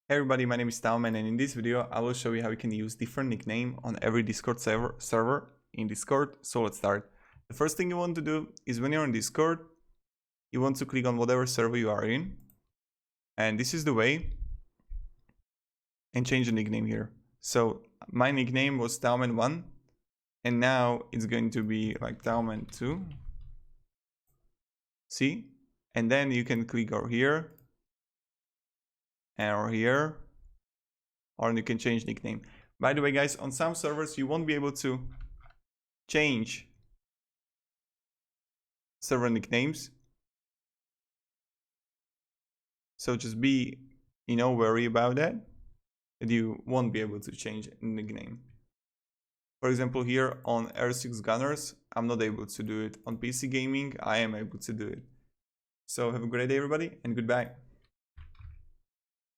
Hey everybody, my name is TaoMan, and in this video I will show you how you can use different nickname on every Discord server in Discord. So let's start. The first thing you want to do is when you're on Discord, you want to click on whatever server you are in. And this is the way, and change the nickname here. So my nickname was TaoMan1 and now it's going to be like TaoMan2. See? And then you can click over here or here, or you can change nickname. By the way, guys, on some servers you won't be able to change server nicknames, so just be wary about that you won't be able to change nickname. For example, here on R6 Gunners I'm not able to do it. On PC Gaming I am able to do it. So have a great day everybody, and goodbye.